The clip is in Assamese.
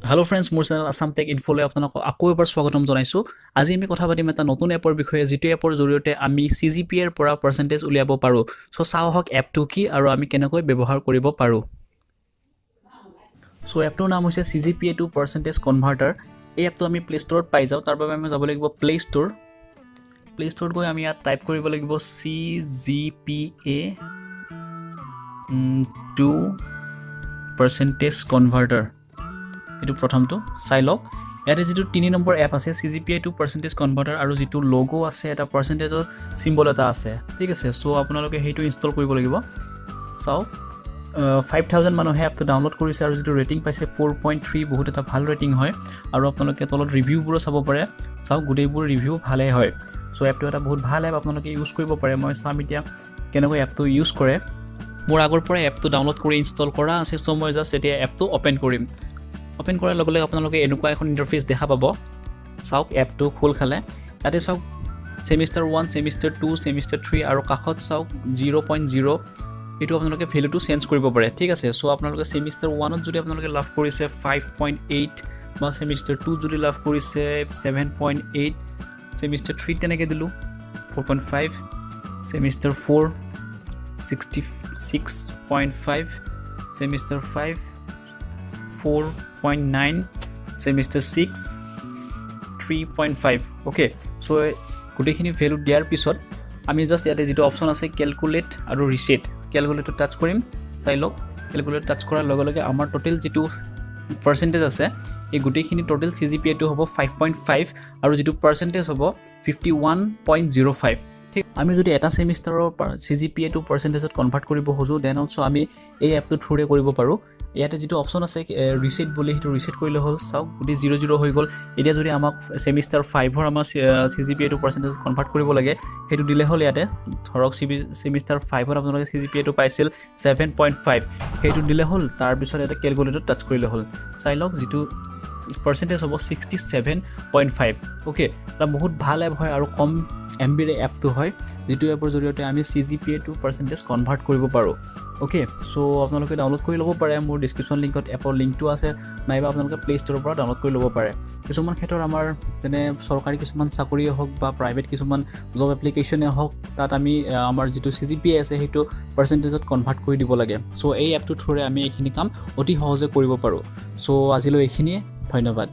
হেল্ল' ফ্ৰেণ্ডছ, মোৰ চেনেল আছাম টেক ইনফ'লৈ আপোনালোকক আকৌ এবাৰ স্বাগতম জনাইছোঁ। আজি আমি কথা পাতিম এটা নতুন এপৰ বিষয়ে, যিটো এপৰ জৰিয়তে আমি CGPAৰ পৰা পাৰ্চেণ্টেজ উলিয়াব পাৰোঁ। চ' চাওঁ আহক এপটো কি আৰু আমি কেনেকৈ ব্যৱহাৰ কৰিব পাৰোঁ। চ' এপটোৰ নাম হৈছে CGPA to পাৰ্চেণ্টেজ কনভাৰ্টাৰ। এই এপটো আমি প্লে ষ্ট'ৰত পাই যাওঁ। তাৰ বাবে আমি যাব লাগিব প্লে ষ্ট'ৰত গৈ আমি ইয়াত টাইপ কৰিব লাগিব CGPA to পাৰ্চেণ্টেজ কনভাৰ্টাৰ। এইটো প্ৰথমটো চাই লওক। ইয়াতে যিটো 3 নম্বৰ এপ আছে CGPA to পাৰ্চেণ্টেজ কনভাৰ্টাৰ আৰু যিটো লগো আছে, এটা পাৰ্চেণ্টেজৰ চিম্বল এটা আছে, ঠিক আছে। চ' আপোনালোকে সেইটো ইনষ্টল কৰিব লাগিব। চাওক 5000 মানুহে এপটো ডাউনলোড কৰিছে আৰু যিটো ৰেটিং পাইছে 4.3, বহুত এটা ভাল ৰেটিং হয়। আৰু আপোনালোকে তলত ৰিভিউবোৰো চাব পাৰে। চাওক গোটেইবোৰ ৰিভিউ ভালেই হয়। চ' এপটো এটা বহুত ভাল এপ, আপোনালোকে ইউজ কৰিব পাৰে। মই চাম এতিয়া কেনেকৈ এপটো ইউজ কৰে। মোৰ আগৰ পৰাই এপটো ডাউনলোড কৰি ইনষ্টল কৰা আছে। চ' মই জাষ্ট এতিয়া এপটো অ'পেন কৰিম। অ'পেন কৰাৰ লগে লগে আপোনালোকে এনেকুৱা এখন ইণ্টাৰফেচ দেখা পাব। চাওক এপটো খোল খালে। তাতে চাওক ছেমিষ্টাৰ 1, ছেমিষ্টাৰ 2, ছেমিষ্টাৰ 3 আৰু কাষত চাওক 0.0, এইটো আপোনালোকে ভেলুটো চেঞ্জ কৰিব পাৰে, ঠিক আছে। চ' আপোনালোকে ছেমিষ্টাৰ 1ত যদি আপোনালোকে লাভ কৰিছে 5.8 বা ছেমিষ্টাৰ 2 যদি লাভ কৰিছে 7.8, ছেমিষ্টাৰ 3 তেনেকৈ দিলোঁ 4.5, ছেমিষ্টাৰ 4 66.5, ছেমিষ্টাৰ 5 4.9, ছেমিষ্টাৰ 6 3.5। অ'কে, চ' গোটেইখিনি ভেলু দিয়াৰ পিছত আমি জাষ্ট ইয়াতে যিটো অপশ্যন আছে কেলকুলেট আৰু ৰিছেট, কেলকুলেটত টাচ কৰিম। চাই লওক কেলকুলেট টাচ কৰাৰ লগে লগে আমাৰ টোটেল যিটো পাৰ্চেণ্টেজ আছে, এই গোটেইখিনি টোটেল CGPAটো হ'ব 5.5 আৰু যিটো পাৰ্চেণ্টেজ হ'ব 51.05। ঠিক, আমি যদি এটা ছেমিষ্টাৰৰ CGPAটো পাৰ্চেণ্টেজত কনভাৰ্ট কৰিব খোজোঁ, দেন অলছ' আমি এই এপটোৰ থ্ৰুৰে কৰিব পাৰোঁ। ইয়াতে যিটো অপশ্যন আছে ৰিছেট বুলি, সেইটো ৰিছেট কৰিলে হ'ল। চাওক গোটেই 0 হৈ গ'ল। এতিয়া যদি আমাক ছেমিষ্টাৰ 5ৰ আমাৰ CGPAটো পাৰ্চেণ্টেজ কনভাৰ্ট কৰিব লাগে, সেইটো দিলে হ'ল। ইয়াতে ধৰক ছেমিষ্টাৰ 5ত আপোনালোকে CGPAটো পাইছিল 7.5, সেইটো দিলে হ'ল। তাৰপিছত এটা কেলকুলেটত টাচ কৰিলে হ'ল। চাই লওক যিটো পাৰ্চেণ্টেজ হ'ব 67.5। অ'কে, এটা বহুত ভাল এপ হয় আৰু কম MBৰ এপটো হয়, যিটো এপৰ জৰিয়তে আমি CGPAটো পাৰ্চেণ্টেজ কনভাৰ্ট কৰিব পাৰোঁ। অ'কে, চ' আপোনালোকে ডাউনলোড কৰি ল'ব পাৰে। মোৰ ডিছক্ৰিপশ্যন লিংকত এপৰ লিংকটো আছে, নাইবা আপোনালোকে প্লে ষ্ট'ৰৰ পৰা ডাউনলোড কৰি ল'ব পাৰে। কিছুমান ক্ষেত্ৰত আমাৰ যেনে চৰকাৰী কিছুমান চাকৰিয়ে হওক বা প্ৰাইভেট কিছুমান জব এপ্লিকেশ্যনে হওক, তাত আমি আমাৰ যিটো CGPA আছে সেইটো পাৰ্চেণ্টেজত কনভাৰ্ট কৰি দিব লাগে। চ' এই এপটোৰ থ্ৰুৰে আমি এইখিনি কাম অতি সহজে কৰিব পাৰোঁ। চ' আজিলৈ এইখিনিয়ে, ধন্যবাদ।